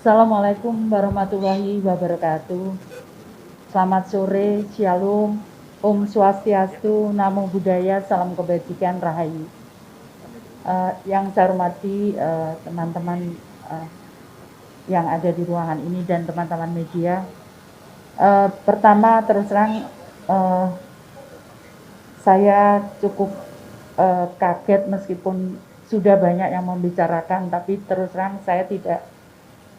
Assalamualaikum warahmatullahi wabarakatuh. Selamat sore, Shalom, Om Swastiastu, Namo Buddhaya, Salam Kebajikan, Rahayu. Yang saya hormati teman-teman yang ada di ruangan ini dan teman-teman media. Pertama, terus terang saya cukup kaget meskipun sudah banyak yang membicarakan, tapi terus terang saya tidak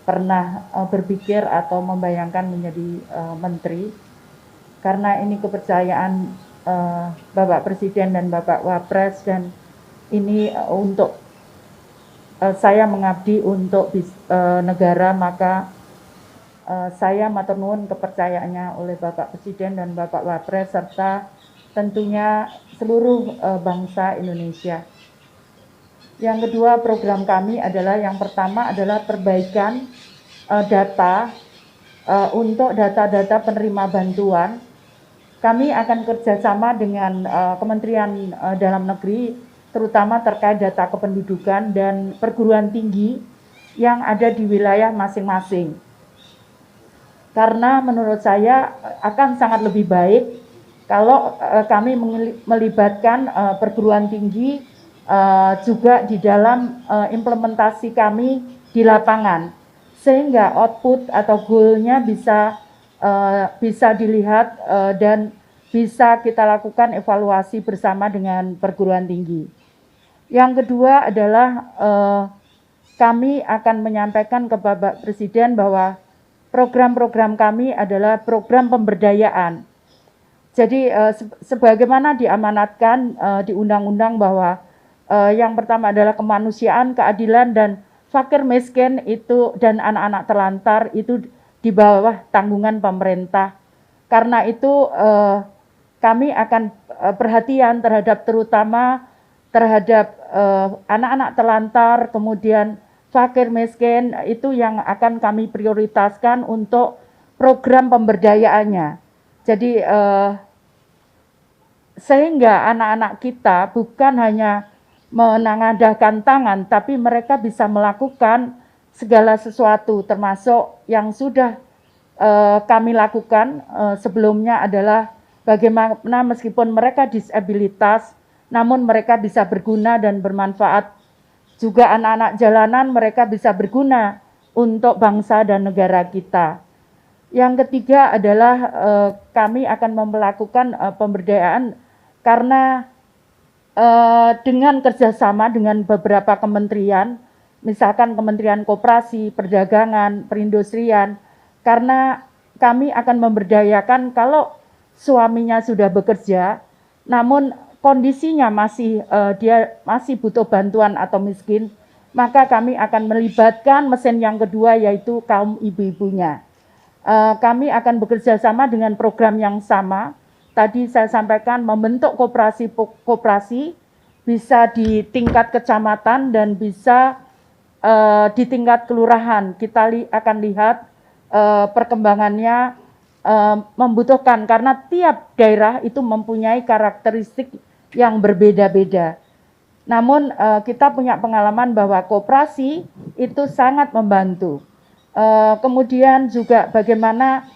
pernah berpikir atau membayangkan menjadi menteri, karena ini kepercayaan Bapak Presiden dan Bapak Wapres, dan ini untuk saya mengabdi untuk negara, maka saya matur nuwun kepercayaannya oleh Bapak Presiden dan Bapak Wapres serta tentunya seluruh bangsa Indonesia. Yang kedua, program kami adalah yang pertama adalah perbaikan data untuk data-data penerima bantuan. Kami akan kerjasama dengan Kementerian Dalam Negeri, terutama terkait data kependudukan dan perguruan tinggi yang ada di wilayah masing-masing. Karena menurut saya akan sangat lebih baik kalau kami melibatkan perguruan tinggi juga di dalam implementasi kami di lapangan, sehingga output atau goal-nya bisa dilihat dan bisa kita lakukan evaluasi bersama dengan perguruan tinggi. Yang kedua adalah kami akan menyampaikan ke Bapak Presiden bahwa program-program kami adalah program pemberdayaan. Jadi sebagaimana diamanatkan di undang-undang bahwa yang pertama adalah kemanusiaan, keadilan, dan fakir miskin itu dan anak-anak terlantar itu di bawah tanggungan pemerintah. Karena itu kami akan perhatian terutama terhadap anak-anak terlantar, kemudian fakir miskin, itu yang akan kami prioritaskan untuk program pemberdayaannya. Jadi sehingga anak-anak kita bukan hanya menengadahkan tangan, tapi mereka bisa melakukan segala sesuatu, termasuk yang sudah kami lakukan sebelumnya adalah bagaimana meskipun mereka disabilitas, namun mereka bisa berguna dan bermanfaat. Juga anak-anak jalanan mereka bisa berguna untuk bangsa dan negara kita. Yang ketiga adalah kami akan melakukan pemberdayaan karena dengan kerjasama dengan beberapa kementerian, misalkan Kementerian Koperasi, Perdagangan, Perindustrian, karena kami akan memberdayakan kalau suaminya sudah bekerja, namun kondisinya dia masih butuh bantuan atau miskin, maka kami akan melibatkan mesin yang kedua, yaitu kaum ibu-ibunya. Kami akan bekerja sama dengan program yang sama. Tadi saya sampaikan membentuk koperasi bisa di tingkat kecamatan dan bisa di tingkat kelurahan. Kita akan lihat perkembangannya membutuhkan, karena tiap daerah itu mempunyai karakteristik yang berbeda-beda. Namun kita punya pengalaman bahwa koperasi itu sangat membantu. Kemudian juga bagaimana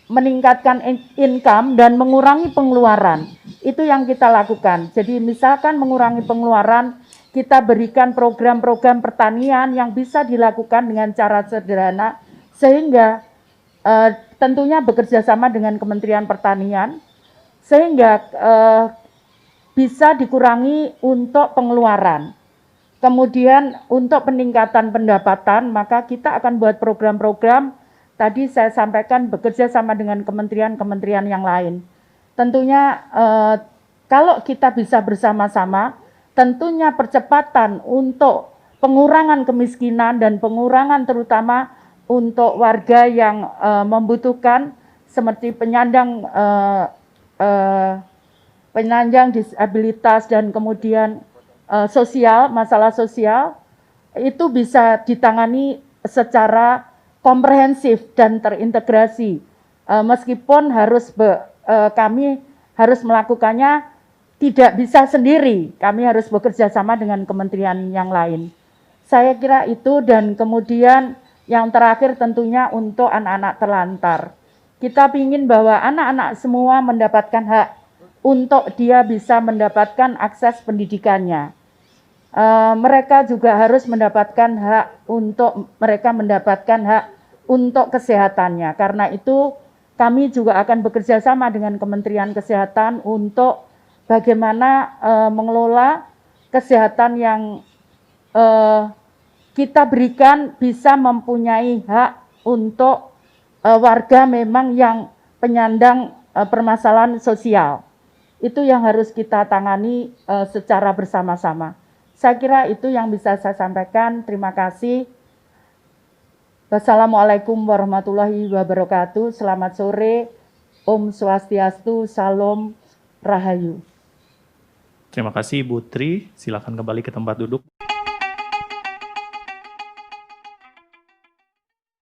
meningkatkan income dan mengurangi pengeluaran. Itu yang kita lakukan. Jadi misalkan mengurangi pengeluaran, kita berikan program-program pertanian yang bisa dilakukan dengan cara sederhana, sehingga tentunya bekerja sama dengan Kementerian Pertanian, sehingga bisa dikurangi untuk pengeluaran. Kemudian untuk peningkatan pendapatan, maka kita akan buat program-program. Tadi saya sampaikan bekerja sama dengan kementerian-kementerian yang lain. Tentunya kalau kita bisa bersama-sama, tentunya percepatan untuk pengurangan kemiskinan dan pengurangan terutama untuk warga yang membutuhkan seperti penyandang disabilitas dan kemudian sosial, masalah sosial, itu bisa ditangani secara komprehensif dan terintegrasi, meskipun kami harus melakukannya tidak bisa sendiri, kami harus bekerja sama dengan kementerian yang lain. Saya kira itu, dan kemudian Yang terakhir tentunya untuk anak-anak terlantar. Kita ingin bahwa anak-anak semua mendapatkan hak untuk dia bisa mendapatkan akses pendidikannya. Mereka juga harus mendapatkan hak untuk kesehatannya. Karena itu kami juga akan bekerja sama dengan Kementerian Kesehatan untuk bagaimana mengelola kesehatan yang kita berikan bisa mempunyai hak untuk warga memang yang penyandang permasalahan sosial. Itu yang harus kita tangani secara bersama-sama. Saya kira itu yang bisa saya sampaikan. Terima kasih. Wassalamualaikum warahmatullahi wabarakatuh. Selamat sore. Om Swastiastu. Salam Rahayu. Terima kasih Ibu Tri. Silakan kembali ke tempat duduk.